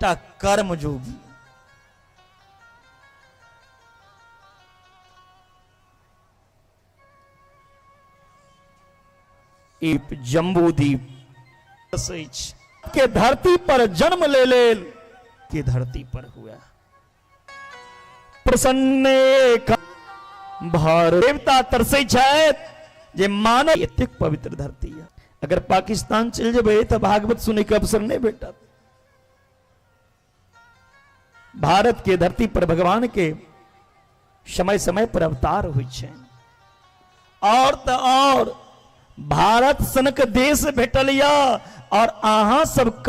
एकटा कर्मयोगी। जम्बूदीप के धरती पर जन्म ले ले के धरती पर हुआ। प्रसन्न भारत देवता तरसे जे मानव एतेक पवित्र धरती है। अगर पाकिस्तान चल जाए तो भागवत सुने के अवसर नहीं बेटा। भारत के धरती पर भगवान के समय समय पर अवतार हुई छे। और तो और भारत सनक देश भेटल या और अहां सब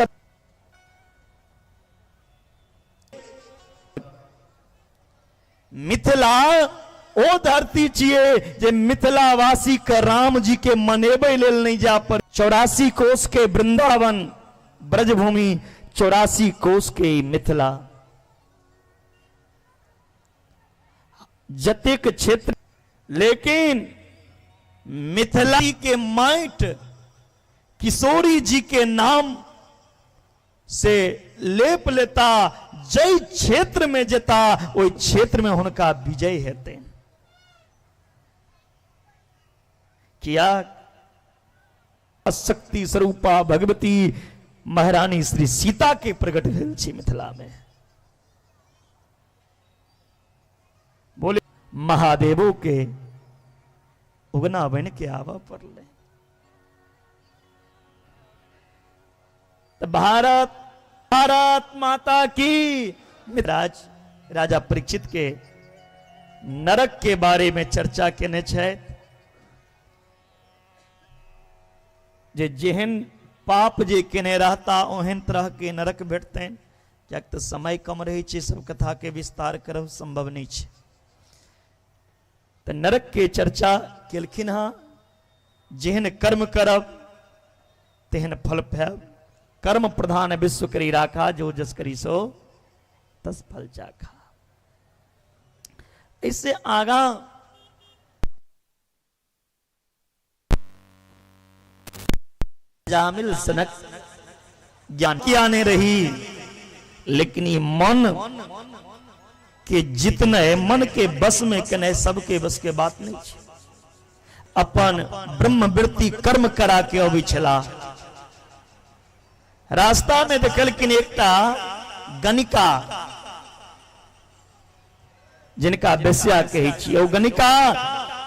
मिथिला ओ धरती छिए जे मिथिलावासी के राम जी के मनेबे लेल नहीं जा पर 84 कोस के वृंदावन ब्रजभूमि 84 कोस के मिथिला जतेक क्षेत्र। लेकिन मिथिला के माइट किशोरी जी के नाम से लेप लेता, जय क्षेत्र में जेता ओई क्षेत्र में उनका विजय हेते। किया शक्ति स्वरूपा भगवती महारानी श्री सीता के प्रकट भेल छी मिथिला में। बोले महादेवों के उगना बन के आवा पर ले। तो भारत माता की। राजा परीक्षित के नरक के बारे में चर्चा केने छे। जे जेहन पाप जे केने रहता ओहन तरह के नरक भेटते हैं। क्या तो समय कम रही छे, सब कथा के विस्तार करब संभव नहीं छे। तो नरक के चर्चा केलखिन हाँ। जेहन कर्म करब तेहन फल पाब। कर्म प्रधान विश्व करी राखा, जो जस करी सो तस फल चाखा। इससे आगा जामिल सनक ज्ञान की आने रही। लेकिन ये मन के जितने मन के बस में कने सबके बस के बात नहीं छे। अपन ब्रह्म वृत्ति कर्म करा के अभी छला। रास्ता में देखलखिन एकटा गणिका जिनका बेस्या कहे छी। ओ गणिका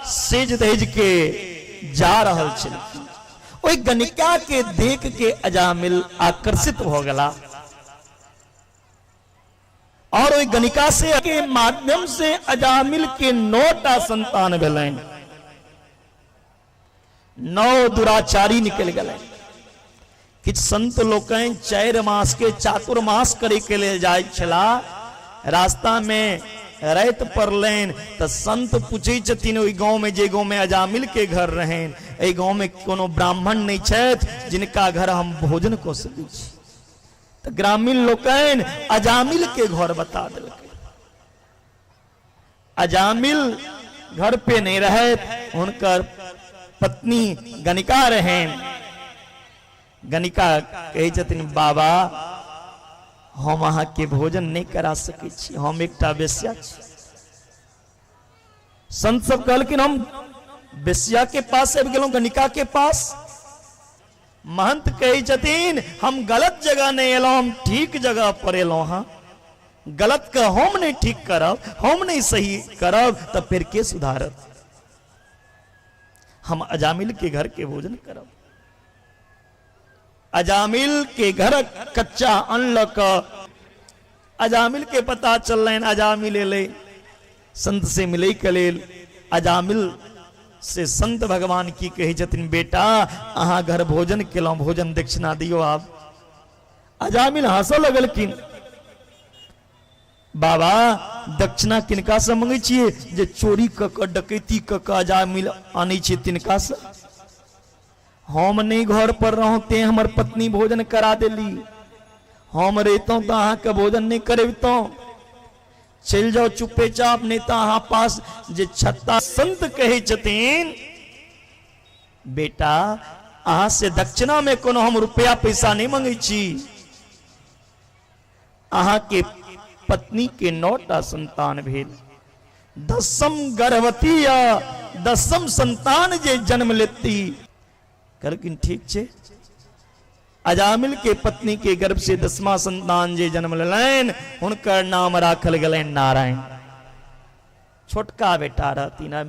सेज दहेज के जा रहल छलखिन। ओई गणिका के देख के अजामिल आकर्षित हो गला और ओई गणिका से के माध्यम से अजामिल के 9टा संतान भेलैन। 9 दुराचारी निकल गए। किछ संत लोकन 4 मास के चातुर्मास करे के लिए जाय छला। रास्ता में रात पड़लेन तो संत पूछे छथिन ओई गांव में जे गांव में अजामिल के घर रहें, ए गांव में कोनो ब्राह्मण नहीं छथि जिनका घर हम भोजन को सकै छी। तो ग्रामीण लोकन अजामिल के घर बता दिलकै। अजामिल घर पे नहीं रहे, उनकर पत्नी गणिका रहे। गणिका कहे छथिन बाबा हम अहाँ के भोजन नहीं करा सके छी, हम एकटा बेस्या छी। संत सब कहलखिन हम बेस्या के पास आबि गेलौं, गणिका के पास। महंत कहे छथिन हम गलत जगह नहीं एलौं, हम ठीक जगह पर एलौं। हाँ गलत का हम नहीं ठीक करब, हम नहीं सही करब तो फिर के सुधारत। हम अजामिल के घर के भोजन करब। अजामिल के घर कच्चा अन्न क अजामिल के पता चल रहे। अजामिल ले संत से मिले के लेल अजामिल से संत भगवान की कही छथिन बेटा अहाँ घर भोजन केलौं, भोजन दक्षिणा दियो। आप अजामिल हंस लगलखिन। बाबा दक्षिणा किनका से मंगे छिए जे चोरी क डकैती क अजामिल आने छे तिनका से। हम नहीं घर पर रहते हमर पत्नी भोजन करा देली, हम रहतों तो अहाँ के भोजन नहीं करेतो। चल जाओ चुपे चाप, नहीं तो अहाँ पास जे छत्ता। संत कहे छथिन बेटा अहाँ से दक्षिणा में कोनो हम रुपया पैसा नहीं मांगे छी। अहा के पत्नी के 9टा संतान भेल, 10म गर्भवती या 10म संतान जे जन्म लेती। कहलखिन ठीक छे, अजामिल के पत्नी के गर्भ से 10वां संतान जे जन्म लेलैन हुनकर नाम राखल गेलैन नारायण। छोटका बेटा रहती ना,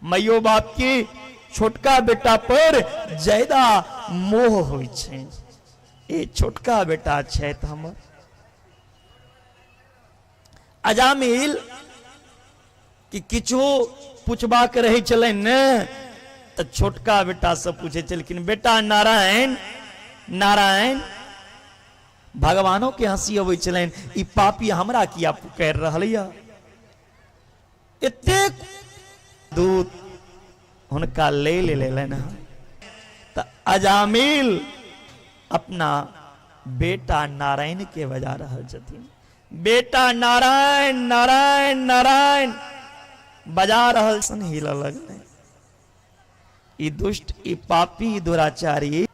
मैयो बाप के छोटका बेटा पर ज्यादा मोह होइ छै। ए छोटका बेटा छै त हमर। अजामिल कि किछो पूछबाक रहे छलैन ने तो छोटका बेटा से पूछे छलखिन, बेटा नारायण नारायण। भगवानों के हंसी अबै छलैन, ई पापी हमरा किया पुकार रहल या। एतेक दूत हुनका ले लेलैन। तो अजामिल अपना बेटा नारायण के बजा रहल छथिन। बेटा नारायण नारायण नारायण बजा रहल सन हिल लगलै। ई दुष्ट, ई पापी, ई दुराचारी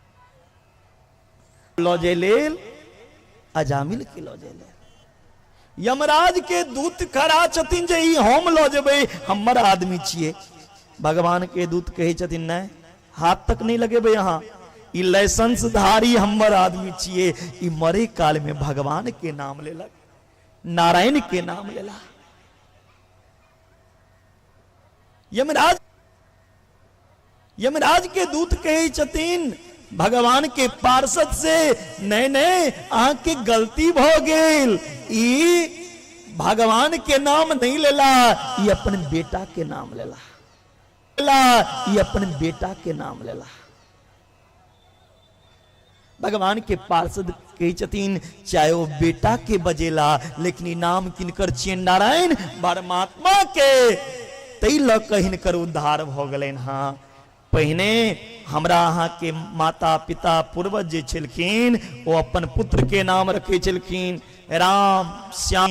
लौजे लेल अजामिल के लौजे लेल। यमराज के दूत खड़ा छथिन जे ई हम लौ जेबै, हमर आदमी छिए। भगवान के दूत कहे छथिन नहीं, हाथ तक नहीं लगेबै यहाँ, ई लाइसेंस धारी हमर आदमी छिए। ई मरे काल में भगवान के नाम लेलक, नारायण के नाम लेला। यमराज के दूत कहे छथिन भगवान के पार्षद से, नहीं नहीं अहाँ के गलती भ गेल, ई भगवान के नाम नहीं लेला, ई अपन बेटा के नाम लेला, ई अपन बेटा के नाम लेला। भगवान के पार्षद कहे छथिन चाहे वो बेटा के बजेला, लेकिन ई नाम किनकर छियन नारायण परमात्मा के, तै ल क हिनकर उद्धार भ गेलैन। हाँ, पहिने हमरा अहाँ के माता पिता पूर्वज जे छलखिन वो अपन पुत्र के नाम रखे छलखिन राम श्याम,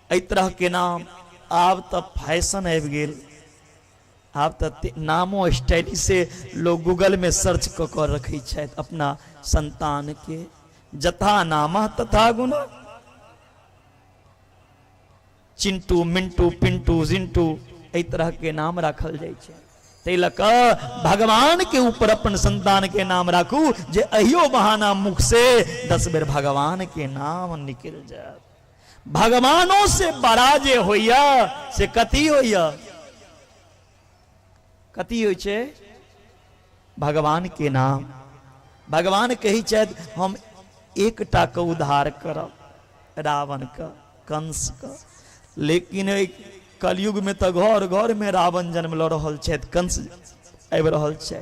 एहि तरह के नाम। आब तो फैशन आबि गेल, आब तो नामो स्टाइल से लोग गूगल में सर्च क के रखे छथि अपना संतान के। जथा नामा तथा गुना, चिंटू मिंटू पिंटू जिंटू एहि तरह के नाम राखल जाय छै। तै लक भगवान के ऊपर अपन संतान के नाम राखू जे अहियो बहाना मुख से 10 बेर भगवान के नाम निकल जाए। भगवानों से बड़ा जे होइया से कथी होइया, कथी होइ छै? भगवान के नाम। भगवान कही छथि हम एकटा के उद्धार करब, रावण का, कंस का। लेकिन कलयुग में तो घर घर में रावण जन्म ल रहल छै, कंस आबि रहल छै।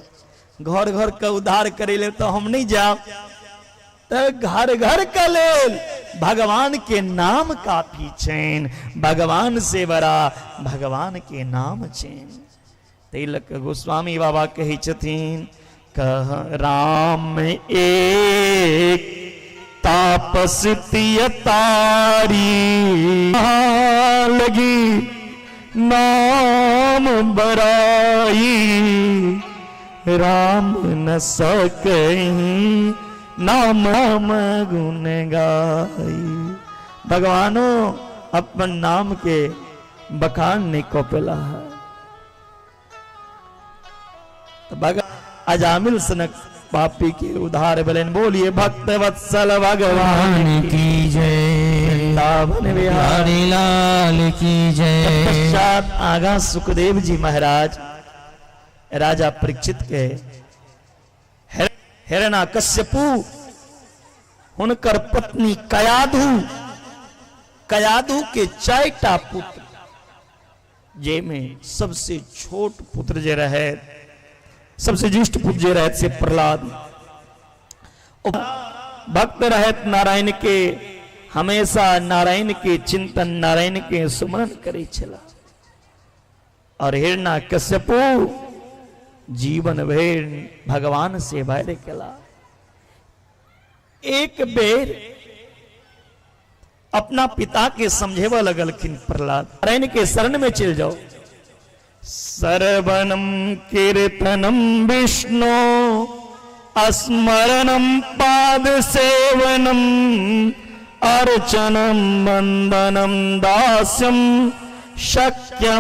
घर घर के उद्धार करे ले तो हम नहीं जाब, तो घर घर के लेल भगवान के नाम काफी छैन। भगवान से बड़ा भगवान के नाम छैन। तिलक गोस्वामी बाबा कही छथिन, कह राम एक तापस तारी लगी नाम बराई, राम न सकहीं नाम गुण गाई। भगवानो अपन नाम के बखान नहीं कोपेला है। तो अजामिल सनक पापी के उद्धार बलन। बोलिए भक्त वत्सल भगवान की जय, वृंदावन बिहारी लाल की जय। पश्चात आगा सुखदेव जी महाराज राजा परीक्षित के हिरण्यकश्यपु हुनकर पत्नी कयाधु के 4टा पुत्र, जे में सबसे छोट पुत्र जे रहे, सबसे ज्येष्ठ पुत्र जे रहे से प्रहलाद। भक्त रहत नारायण के, हमेशा नारायण के चिंतन, नारायण के सुमरन करे छला। और हिरण्यकश्यपु जीवन भर भगवान से बैर केला। एक बेर अपना पिता के समझेवा लगलखिन प्रहलाद, नारायण के शरण में चल जाओ। सर्वनम कीर्तनम विष्णु स्मरणम पाद सेवनम अर्चनम वंदनम दास्यम शक्यम